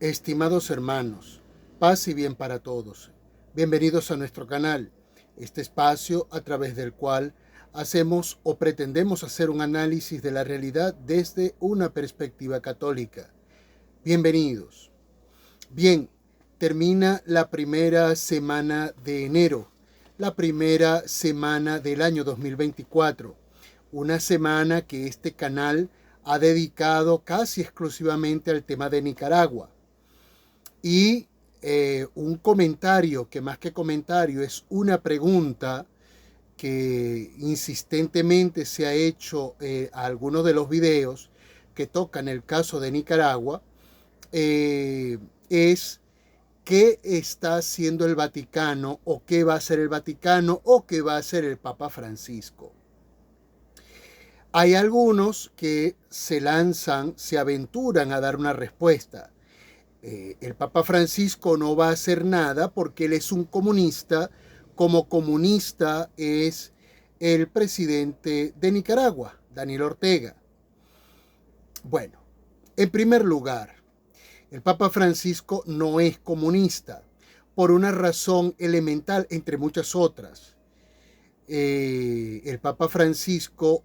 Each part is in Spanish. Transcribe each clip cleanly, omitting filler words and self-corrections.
Estimados hermanos, paz y bien para todos. Bienvenidos a nuestro canal, este espacio a través del cual hacemos o pretendemos hacer un análisis de la realidad desde una perspectiva católica. Bienvenidos. Bien, termina la primera semana de enero, la primera semana del año 2024, una semana que este canal ha dedicado casi exclusivamente al tema de Nicaragua. Y un comentario, que más que comentario es una pregunta que insistentemente se ha hecho a algunos de los videos que tocan el caso de Nicaragua, es qué está haciendo el Vaticano o qué va a hacer el Vaticano o qué va a hacer el Papa Francisco. Hay algunos que se lanzan, se aventuran a dar una respuesta. El Papa Francisco no va a hacer nada porque él es un comunista, como comunista es el presidente de Nicaragua, Daniel Ortega. Bueno, en primer lugar, el Papa Francisco no es comunista, por una razón elemental, entre muchas otras. El Papa Francisco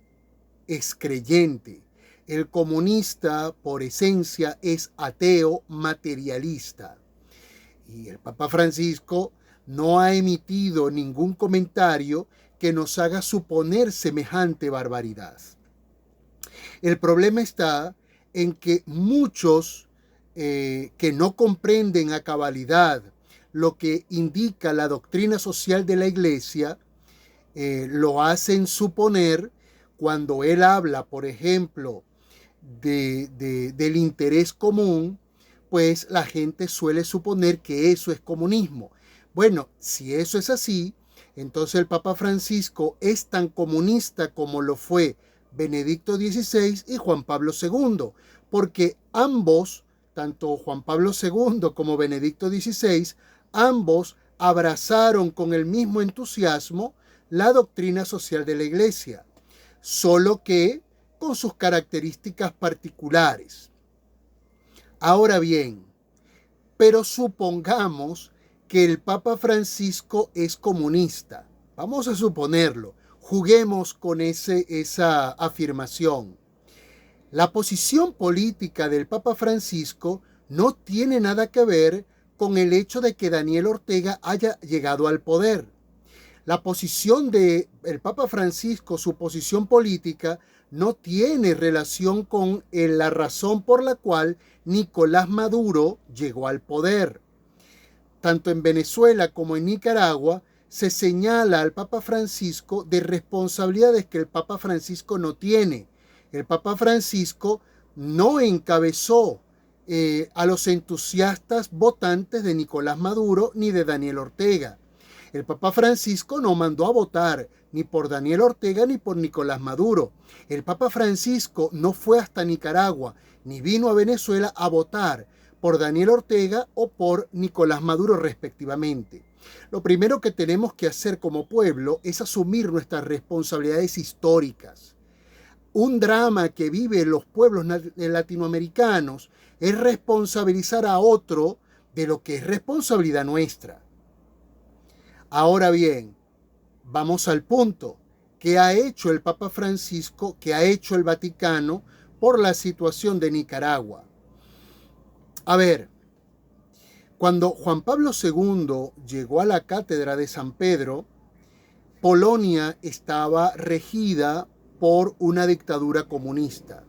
es creyente. El comunista, por esencia, es ateo materialista. Y el Papa Francisco no ha emitido ningún comentario que nos haga suponer semejante barbaridad. El problema está en que muchos que no comprenden a cabalidad lo que indica la doctrina social de la Iglesia, lo hacen suponer cuando él habla, por ejemplo, del interés común, pues la gente suele suponer que eso es comunismo. Bueno, si eso es así, entonces el Papa Francisco es tan comunista como lo fue Benedicto XVI y Juan Pablo II, porque ambos, tanto Juan Pablo II como Benedicto XVI, ambos abrazaron con el mismo entusiasmo la doctrina social de la Iglesia, solo que con sus características particulares. Ahora bien, pero supongamos que el Papa Francisco es comunista. Vamos a suponerlo. Juguemos con esa afirmación. La posición política del Papa Francisco no tiene nada que ver con el hecho de que Daniel Ortega haya llegado al poder. La posición del Papa Francisco, su posición política, no tiene relación con la razón por la cual Nicolás Maduro llegó al poder. Tanto en Venezuela como en Nicaragua se señala al Papa Francisco de responsabilidades que el Papa Francisco no tiene. El Papa Francisco no encabezó a los entusiastas votantes de Nicolás Maduro ni de Daniel Ortega. El Papa Francisco no mandó a votar ni por Daniel Ortega ni por Nicolás Maduro. El Papa Francisco no fue hasta Nicaragua ni vino a Venezuela a votar por Daniel Ortega o por Nicolás Maduro respectivamente. Lo primero que tenemos que hacer como pueblo es asumir nuestras responsabilidades históricas. Un drama que viven los pueblos latinoamericanos es responsabilizar a otro de lo que es responsabilidad nuestra. Ahora bien, vamos al punto. ¿Qué ha hecho el Papa Francisco? ¿Qué ha hecho el Vaticano por la situación de Nicaragua? A ver, cuando Juan Pablo II llegó a la cátedra de San Pedro, Polonia estaba regida por una dictadura comunista.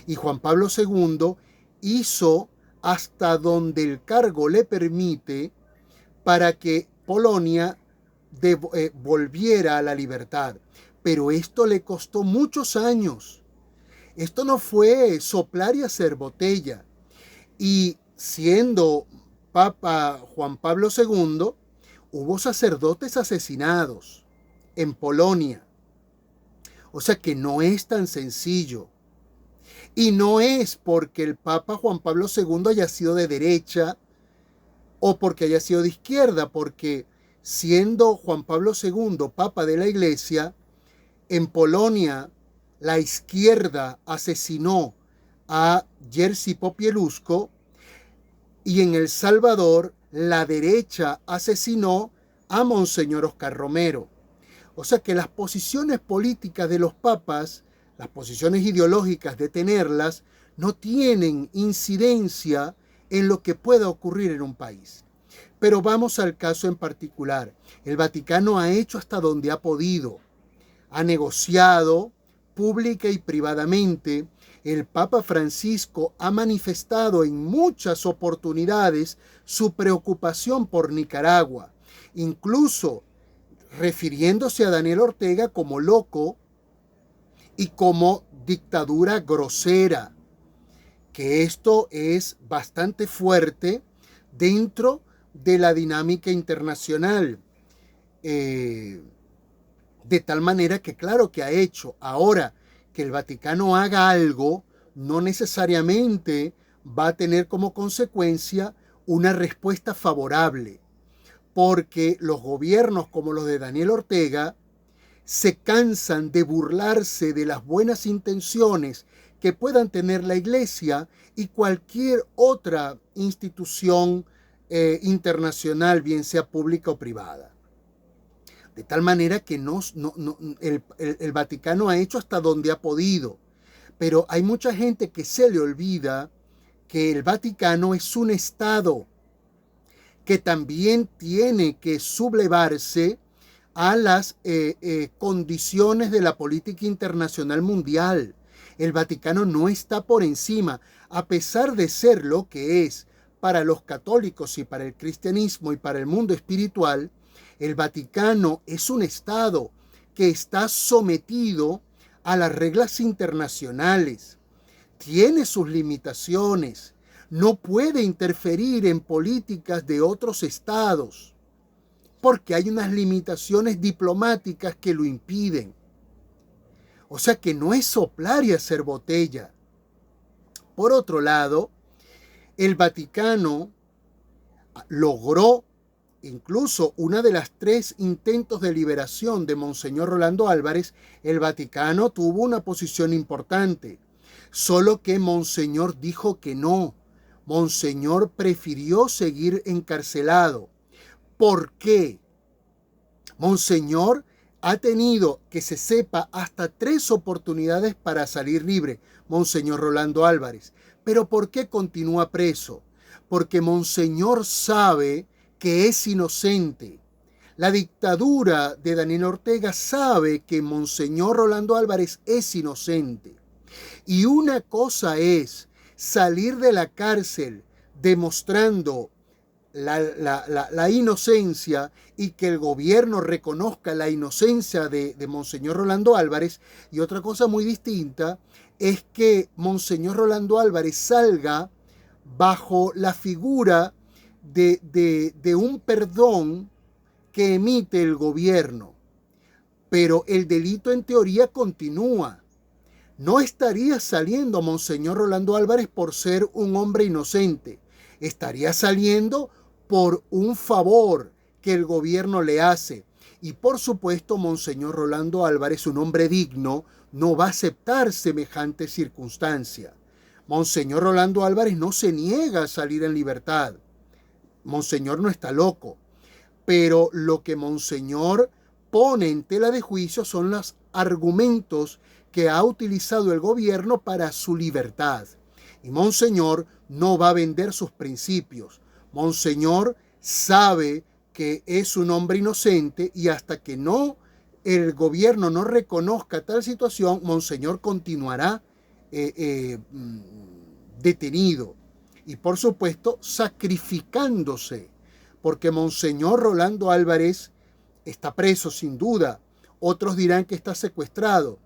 Y Juan Pablo II hizo hasta donde el cargo le permite para que Polonia volviera a la libertad. Pero esto le costó muchos años. Esto no fue soplar y hacer botella. Y siendo Papa Juan Pablo II, hubo sacerdotes asesinados en Polonia. O sea que no es tan sencillo. Y no es porque el Papa Juan Pablo II haya sido de derecha o porque haya sido de izquierda, porque siendo Juan Pablo II Papa de la Iglesia, en Polonia la izquierda asesinó a Jerzy Popieluszko y en El Salvador la derecha asesinó a Monseñor Oscar Romero. O sea que las posiciones políticas de los papas, las posiciones ideológicas de tenerlas, no tienen incidencia en lo que pueda ocurrir en un país. Pero vamos al caso en particular. El Vaticano ha hecho hasta donde ha podido. Ha negociado pública y privadamente. El Papa Francisco ha manifestado en muchas oportunidades su preocupación por Nicaragua, incluso refiriéndose a Daniel Ortega como loco y como dictadura grosera, que esto es bastante fuerte dentro de la dinámica internacional. De tal manera que claro que ha hecho. Ahora, que el Vaticano haga algo no necesariamente va a tener como consecuencia una respuesta favorable, porque los gobiernos como los de Daniel Ortega se cansan de burlarse de las buenas intenciones que puedan tener la Iglesia y cualquier otra institución internacional, bien sea pública o privada. De tal manera que el Vaticano ha hecho hasta donde ha podido. Pero hay mucha gente que se le olvida que el Vaticano es un Estado que también tiene que sublevarse a las condiciones de la política internacional mundial. El Vaticano no está por encima, a pesar de ser lo que es para los católicos y para el cristianismo y para el mundo espiritual. El Vaticano es un Estado que está sometido a las reglas internacionales. Tiene sus limitaciones. No puede interferir en políticas de otros estados porque hay unas limitaciones diplomáticas que lo impiden. O sea que no es soplar y hacer botella. Por otro lado, el Vaticano logró incluso una de las 3 intentos de liberación de Monseñor Rolando Álvarez. El Vaticano tuvo una posición importante, solo que Monseñor dijo que no. Monseñor prefirió seguir encarcelado. ¿Por qué? Monseñor ha tenido, que se sepa, hasta 3 oportunidades para salir libre, Monseñor Rolando Álvarez. ¿Pero por qué continúa preso? Porque Monseñor sabe que es inocente. La dictadura de Daniel Ortega sabe que Monseñor Rolando Álvarez es inocente. Y una cosa es salir de la cárcel demostrando la inocencia y que el gobierno reconozca la inocencia de Monseñor Rolando Álvarez. Y otra cosa muy distinta es que Monseñor Rolando Álvarez salga bajo la figura de un perdón que emite el gobierno, pero el delito en teoría continúa. No estaría saliendo Monseñor Rolando Álvarez por ser un hombre inocente, estaría saliendo por un favor que el gobierno le hace. Y por supuesto, Monseñor Rolando Álvarez, un hombre digno, no va a aceptar semejante circunstancia. Monseñor Rolando Álvarez no se niega a salir en libertad. Monseñor no está loco, pero lo que Monseñor pone en tela de juicio son los argumentos que ha utilizado el gobierno para su libertad. Y Monseñor no va a vender sus principios. Monseñor sabe que es un hombre inocente y hasta que el gobierno no reconozca tal situación, Monseñor continuará detenido. Y por supuesto sacrificándose, porque Monseñor Rolando Álvarez está preso sin duda. Otros dirán que está secuestrado,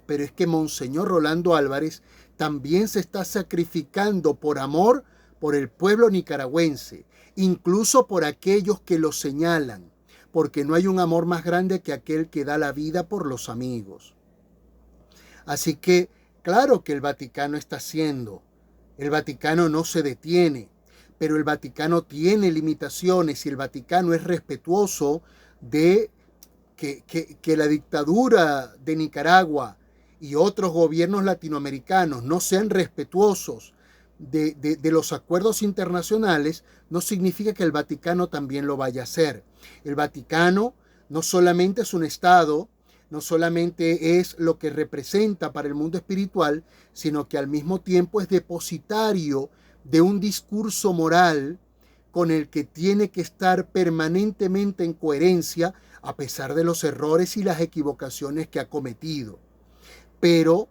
pero es que Monseñor Rolando Álvarez también se está sacrificando por amor por el pueblo nicaragüense, incluso por aquellos que lo señalan, porque no hay un amor más grande que aquel que da la vida por los amigos. Así que, claro que el Vaticano está haciendo. El Vaticano no se detiene, pero el Vaticano tiene limitaciones y el Vaticano es respetuoso de que la dictadura de Nicaragua y otros gobiernos latinoamericanos no sean respetuosos de los acuerdos internacionales, no significa que el Vaticano también lo vaya a hacer. El Vaticano no solamente es un Estado, no solamente es lo que representa para el mundo espiritual, sino que al mismo tiempo es depositario de un discurso moral con el que tiene que estar permanentemente en coherencia a pesar de los errores y las equivocaciones que ha cometido. Pero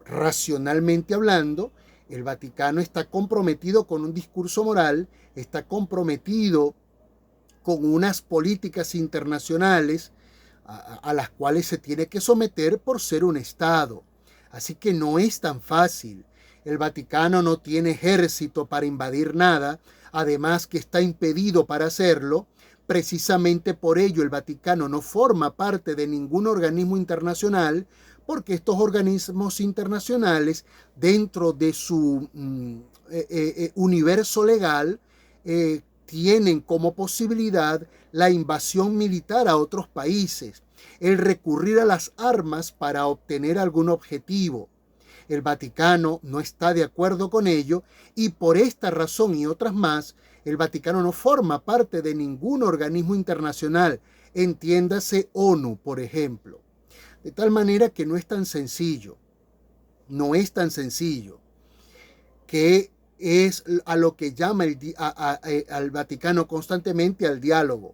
racionalmente hablando, el Vaticano está comprometido con un discurso moral, está comprometido con unas políticas internacionales a las cuales se tiene que someter por ser un Estado. Así que no es tan fácil. El Vaticano no tiene ejército para invadir nada, además que está impedido para hacerlo. Precisamente por ello el Vaticano no forma parte de ningún organismo internacional, porque estos organismos internacionales, dentro de su universo legal, tienen como posibilidad la invasión militar a otros países, el recurrir a las armas para obtener algún objetivo. El Vaticano no está de acuerdo con ello y por esta razón y otras más, el Vaticano no forma parte de ningún organismo internacional, entiéndase ONU, por ejemplo. De tal manera que no es tan sencillo, que es a lo que llama al Vaticano constantemente al diálogo.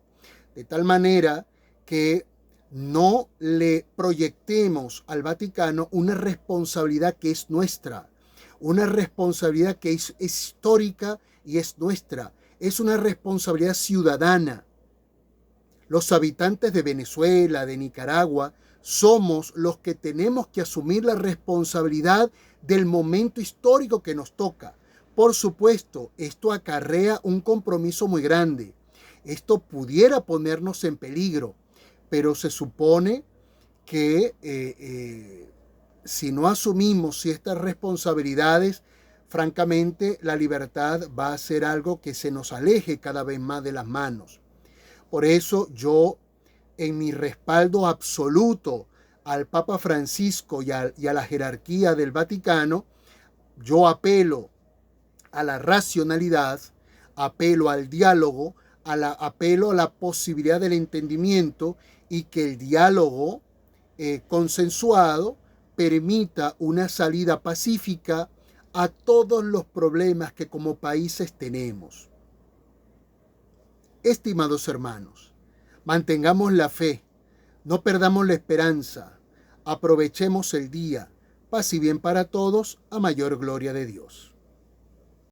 De tal manera que no le proyectemos al Vaticano una responsabilidad que es nuestra, una responsabilidad que es histórica y es nuestra, es una responsabilidad ciudadana. Los habitantes de Venezuela, de Nicaragua, somos los que tenemos que asumir la responsabilidad del momento histórico que nos toca. Por supuesto, esto acarrea un compromiso muy grande. Esto pudiera ponernos en peligro, pero se supone que si no asumimos ciertas responsabilidades, francamente la libertad va a ser algo que se nos aleje cada vez más de las manos. Por eso yo, en mi respaldo absoluto al Papa Francisco y a la jerarquía del Vaticano, yo apelo a la racionalidad, apelo al diálogo, apelo a la posibilidad del entendimiento y que el diálogo consensuado permita una salida pacífica a todos los problemas que como países tenemos. Estimados hermanos, mantengamos la fe, no perdamos la esperanza, aprovechemos el día, paz y bien para todos, a mayor gloria de Dios.